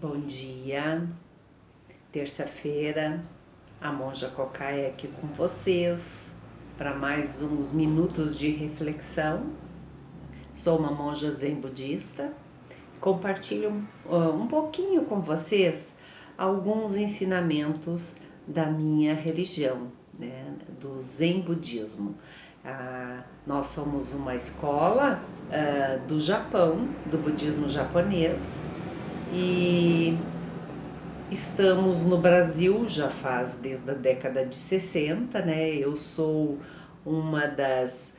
Bom dia, terça-feira, a Monja Cocai aqui com vocês para mais uns minutos de reflexão. Sou uma monja zen budista, compartilho um pouquinho com vocês alguns ensinamentos da minha religião, né, do zen budismo. Nós somos uma escola do Japão, do budismo japonês, e estamos no Brasil já faz desde a década de 60, né? Eu sou uma das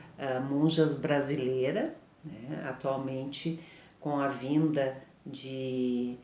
monjas brasileiras, né? Atualmente, com a vinda de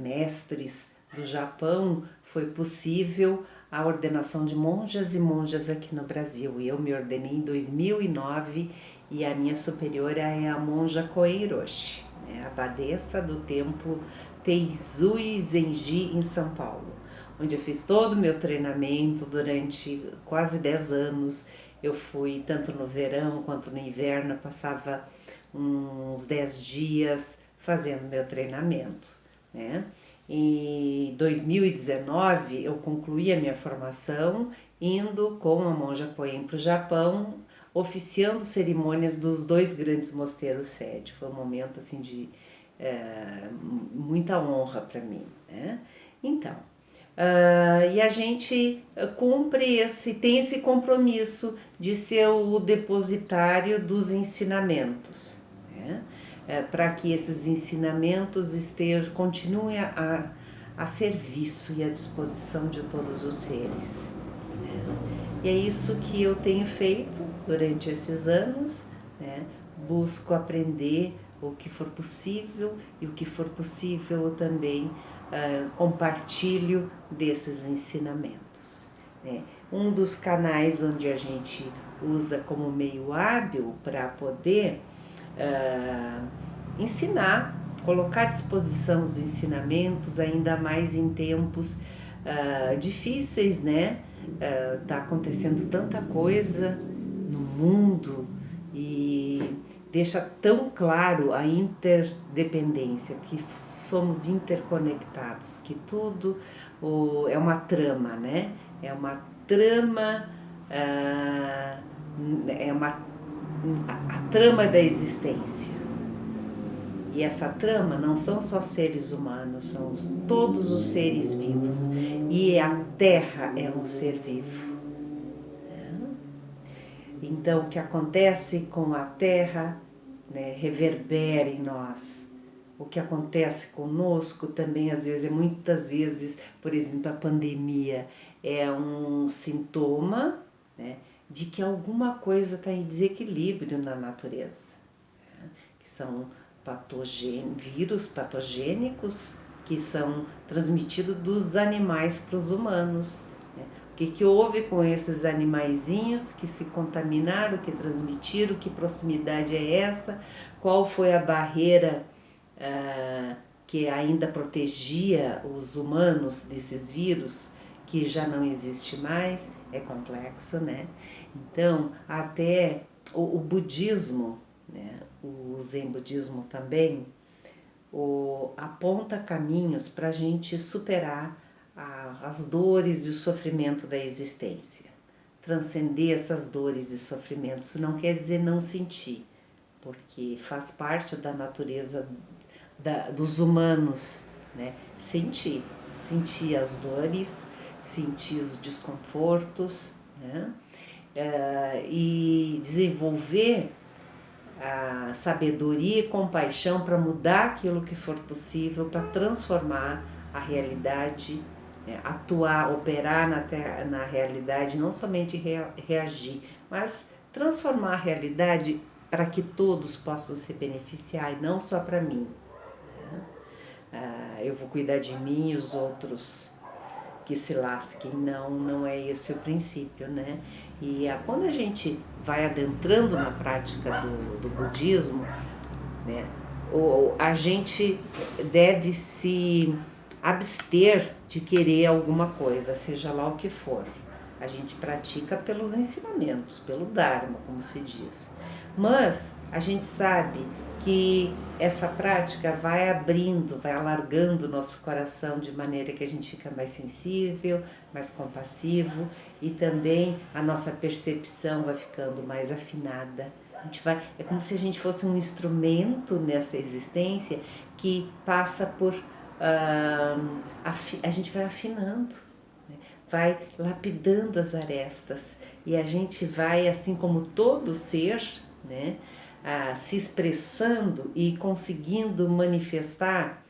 mestres do Japão, foi possível a ordenação de monjas e monjas aqui no Brasil. Eu me ordenei em 2009 e a minha superiora é a monja Koei Hiroshi, né? Abadesa do templo Teizui Zenji em São Paulo, onde eu fiz todo o meu treinamento durante quase 10 anos. Eu fui tanto no verão quanto no inverno, passava uns 10 dias fazendo meu treinamento, né? Em 2019 eu concluí a minha formação indo com a monja Koen para o Japão, oficiando cerimônias dos 2 grandes mosteiros sede. Foi um momento assim de muita honra para mim, né? Então, e a gente tem esse compromisso de ser o depositário dos ensinamentos, né? Para que esses ensinamentos continuem a serviço e à disposição de todos os seres, né? E é isso que eu tenho feito durante esses anos, né? Busco aprender o que for possível e o que for possível eu também compartilho desses ensinamentos, né? Um dos canais onde a gente usa como meio hábil para poder ensinar, colocar à disposição os ensinamentos, ainda mais em tempos difíceis, né? Tá acontecendo tanta coisa no mundo e deixa tão claro a interdependência, que somos interconectados, que tudo é uma trama, né? É uma trama, a trama da existência. E essa trama não são só seres humanos, são todos os seres vivos. E a Terra é um ser vivo. Então, o que acontece com a Terra, né, reverbera em nós. O que acontece conosco também, muitas vezes, por exemplo, a pandemia é um sintoma, né, de que alguma coisa está em desequilíbrio na natureza, né, que são vírus patogênicos que são transmitidos dos animais para os humanos. O que houve com esses animaizinhos que se contaminaram, que transmitiram, que proximidade é essa, qual foi a barreira que ainda protegia os humanos desses vírus, que já não existe mais. É complexo, né? Então, até o budismo, né, o zen budismo também, aponta caminhos para a gente superar as dores e o sofrimento da existência. Transcender essas dores e sofrimentos. Isso não quer dizer não sentir, porque faz parte da natureza dos humanos, né? Sentir as dores, sentir os desconfortos, né? E desenvolver a sabedoria e compaixão para mudar aquilo que for possível, para transformar a realidade, né? Atuar, operar na realidade, não somente reagir, mas transformar a realidade para que todos possam se beneficiar e não só para mim. Eu vou cuidar de mim e os outros que se lasquem, não é esse o princípio, né? E quando a gente vai adentrando na prática do budismo, né, a gente deve se abster de querer alguma coisa, seja lá o que for. A gente pratica pelos ensinamentos, pelo Dharma, como se diz. Mas a gente sabe que essa prática vai abrindo, vai alargando o nosso coração de maneira que a gente fica mais sensível, mais compassivo e também a nossa percepção vai ficando mais afinada. É como se a gente fosse um instrumento nessa existência que passa por... a gente vai afinando, né? Vai lapidando as arestas e a gente vai, assim como todo ser, né, se expressando e conseguindo manifestar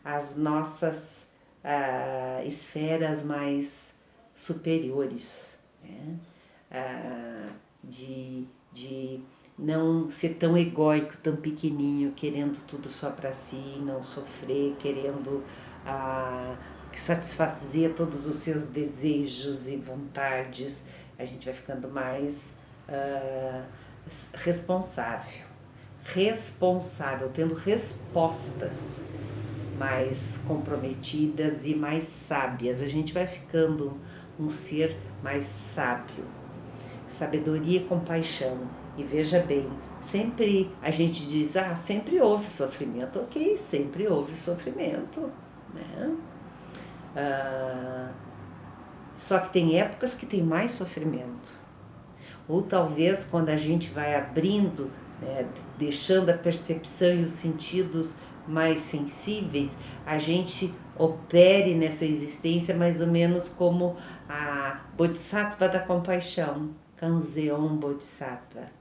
as nossas esferas mais superiores, né? De não ser tão egóico, tão pequenininho, querendo tudo só para si, não sofrer, querendo satisfazer todos os seus desejos e vontades. A gente vai ficando mais responsável, tendo respostas mais comprometidas e mais sábias. A gente vai ficando um ser mais sábio. Sabedoria e compaixão. E veja bem, sempre a gente diz, sempre houve sofrimento. Ok, sempre houve sofrimento, né? Só que tem épocas que tem mais sofrimento. Ou talvez quando a gente vai abrindo, né, deixando a percepção e os sentidos mais sensíveis, a gente opere nessa existência mais ou menos como a Bodhisattva da compaixão, Kanzeon Bodhisattva,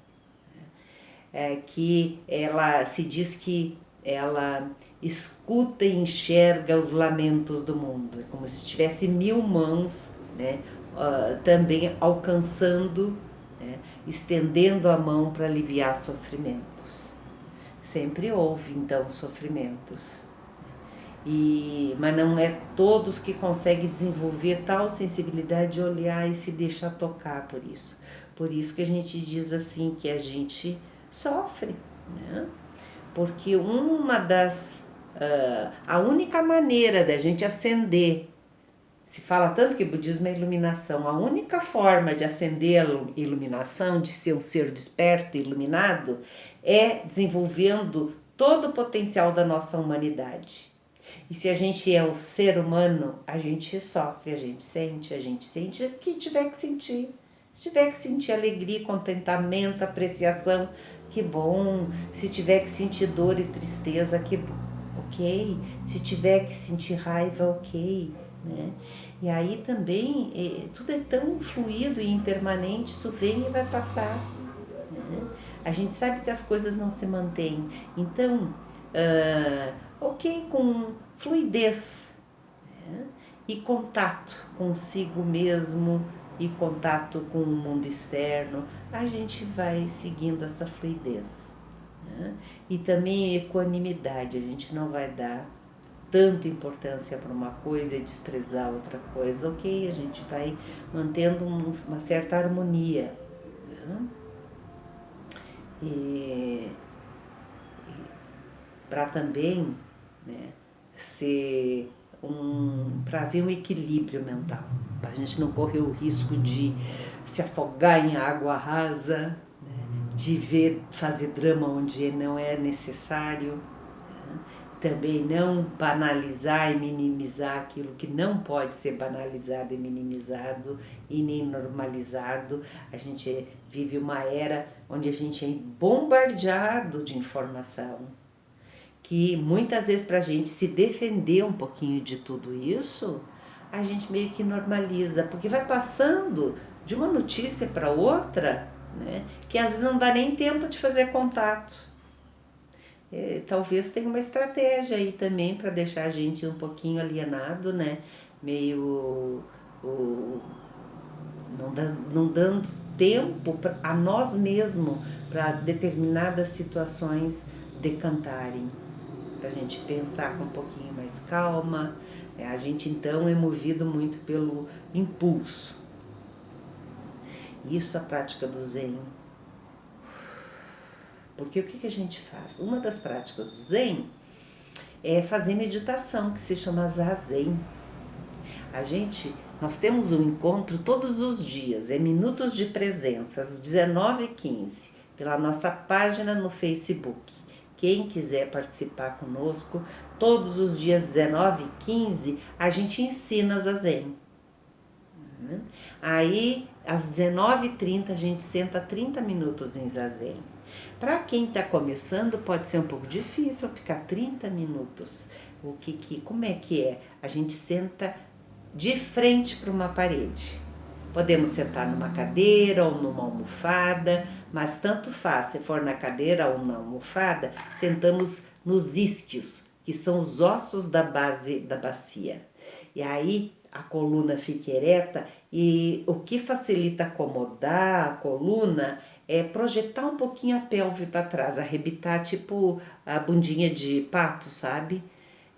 que ela se diz que ela escuta e enxerga os lamentos do mundo, é como se tivesse 1000 mãos, né, também alcançando, né, estendendo a mão para aliviar sofrimentos. Sempre houve então sofrimentos, mas não é todos que conseguem desenvolver tal sensibilidade de olhar e se deixar tocar por isso. Por isso que a gente diz assim que a gente sofre, né? Porque a única maneira da gente ascender, se fala tanto que budismo é iluminação, a única forma de ascender a iluminação, de ser um ser desperto e iluminado, é desenvolvendo todo o potencial da nossa humanidade. E se a gente é o ser humano, a gente sofre, a gente sente o que tiver que sentir. Se tiver que sentir alegria, contentamento, apreciação, que bom. Se tiver que sentir dor e tristeza, que ok. Se tiver que sentir raiva, ok, né? E aí também, tudo é tão fluido e impermanente, isso vem e vai passar, né? A gente sabe que as coisas não se mantêm. Então, ok, com fluidez, né? E contato consigo mesmo e contato com o mundo externo, a gente vai seguindo essa fluidez, né? E também equanimidade, a gente não vai dar tanta importância para uma coisa e desprezar outra coisa, ok, a gente vai mantendo uma certa harmonia, né? E para também, né, ser para haver um equilíbrio mental, para a gente não correr o risco de se afogar em água rasa, né, de fazer drama onde não é necessário, né, também não banalizar e minimizar aquilo que não pode ser banalizado e minimizado e nem normalizado. A gente vive uma era onde a gente é bombardeado de informação, que muitas vezes para a gente se defender um pouquinho de tudo isso, a gente meio que normaliza, porque vai passando de uma notícia para outra, né, que às vezes não dá nem tempo de fazer contato. Talvez tenha uma estratégia aí também para deixar a gente um pouquinho alienado, né, meio não dando tempo a nós mesmos para determinadas situações decantarem, para a gente pensar com um pouquinho mais calma. A gente então é movido muito pelo impulso. Isso é a prática do Zen. Porque o que a gente faz? Uma das práticas do Zen é fazer meditação, que se chama Zazen. Nós temos um encontro todos os dias, é Minutos de Presença, às 19h15, pela nossa página no Facebook. Quem quiser participar conosco, todos os dias 19h15 a gente ensina Zazen. Aí, às 19h30 a gente senta 30 minutos em Zazen. Para quem está começando, pode ser um pouco difícil ficar 30 minutos. Como é que é? A gente senta de frente para uma parede. Podemos sentar numa cadeira ou numa almofada, mas tanto faz, se for na cadeira ou na almofada, sentamos nos isquios, que são os ossos da base da bacia. E aí a coluna fica ereta e o que facilita acomodar a coluna é projetar um pouquinho a pelve para trás, arrebitar tipo a bundinha de pato, sabe?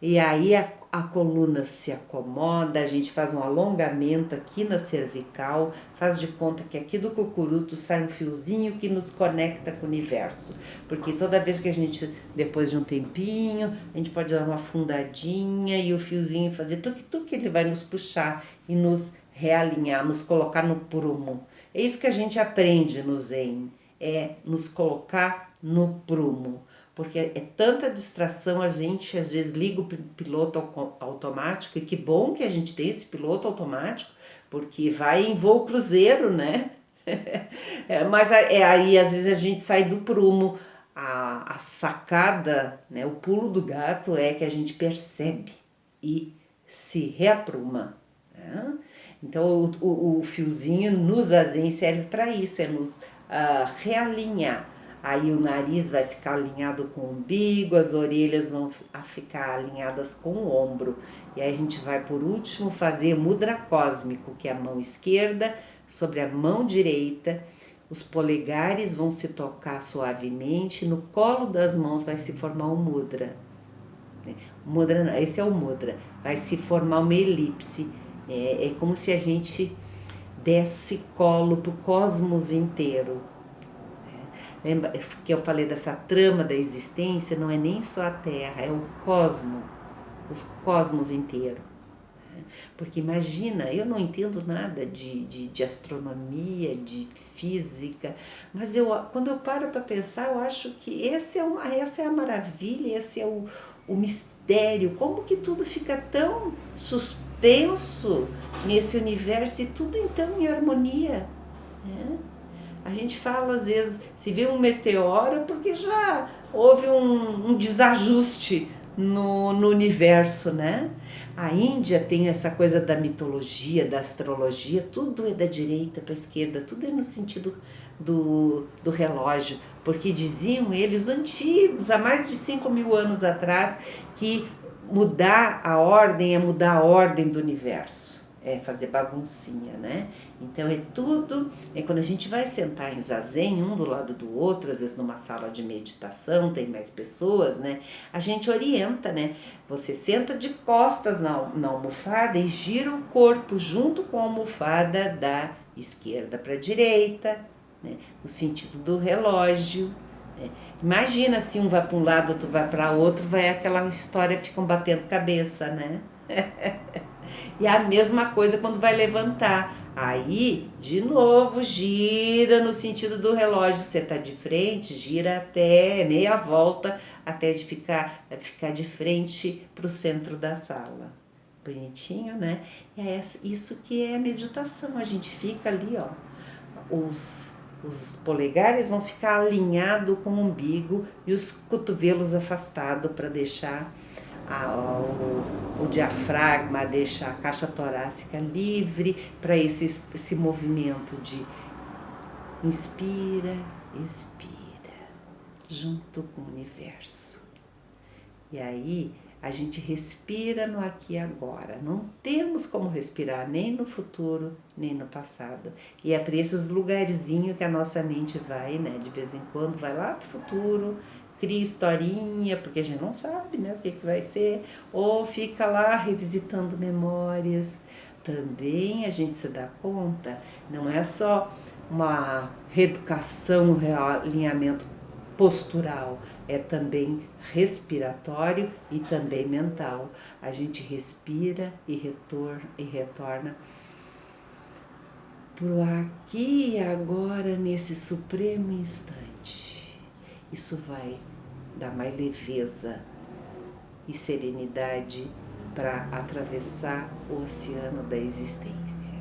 E aí a coluna se acomoda, a gente faz um alongamento aqui na cervical, faz de conta que aqui do cocuruto sai um fiozinho que nos conecta com o universo. Porque toda vez que a gente, depois de um tempinho, a gente pode dar uma afundadinha e o fiozinho fazer tuque-tuque, ele vai nos puxar e nos realinhar, nos colocar no prumo. É isso que a gente aprende no Zen, é nos colocar no prumo. Porque é tanta distração, a gente às vezes liga o piloto automático, e que bom que a gente tem esse piloto automático, porque vai em voo cruzeiro, né? Mas aí às vezes a gente sai do prumo, a sacada, né? O pulo do gato é que a gente percebe e se reapruma. Né? Então o fiozinho no Zazen serve para isso, é nos realinhar. Aí o nariz vai ficar alinhado com o umbigo, as orelhas vão ficar alinhadas com o ombro. E aí a gente vai por último fazer mudra cósmico, que é a mão esquerda sobre a mão direita. Os polegares vão se tocar suavemente, no colo das mãos vai se formar um mudra. Mudra, esse é o mudra, vai se formar uma elipse. É como se a gente desse colo para o cosmos inteiro. Lembra que eu falei dessa trama da existência? Não é nem só a Terra, é o cosmos inteiro. Porque imagina, eu não entendo nada de astronomia, de física, mas quando eu paro para pensar, eu acho que essa é a maravilha, esse é o mistério, como que tudo fica tão suspenso nesse universo e tudo então em harmonia, né? A gente fala às vezes, se vê um meteoro, porque já houve um desajuste no universo, né? A Índia tem essa coisa da mitologia, da astrologia, tudo é da direita para a esquerda, tudo é no sentido do relógio, porque diziam eles, os antigos, há mais de 5.000 anos atrás, que mudar a ordem é mudar a ordem do universo. É fazer baguncinha, né? Então quando a gente vai sentar em Zazen, um do lado do outro, às vezes numa sala de meditação, tem mais pessoas, né? A gente orienta, né? Você senta de costas na almofada e gira o corpo junto com a almofada da esquerda para a direita, né? No sentido do relógio. Né? Imagina se um vai para um lado, outro vai para outro, vai aquela história, ficam batendo cabeça, né? E a mesma coisa quando vai levantar. Aí, de novo, gira no sentido do relógio. Você tá de frente, gira até meia volta, até de ficar de frente para o centro da sala. Bonitinho, né? É isso que é meditação. A gente fica ali, ó. Os polegares vão ficar alinhados com o umbigo e os cotovelos afastados para deixar o diafragma, deixa a caixa torácica livre para esse movimento de inspira, expira, junto com o universo. E aí a gente respira no aqui e agora. Não temos como respirar nem no futuro, nem no passado. E é para esses lugarzinhos que a nossa mente vai, né? De vez em quando vai lá pro futuro, cria historinha, porque a gente não sabe, né, o que vai ser, ou fica lá revisitando memórias. Também a gente se dá conta, não é só uma reeducação, um realinhamento postural, é também respiratório e também mental. A gente respira e retorna pro aqui e agora, nesse supremo instante. Isso vai dá mais leveza e serenidade para atravessar o oceano da existência.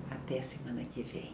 Até a semana que vem.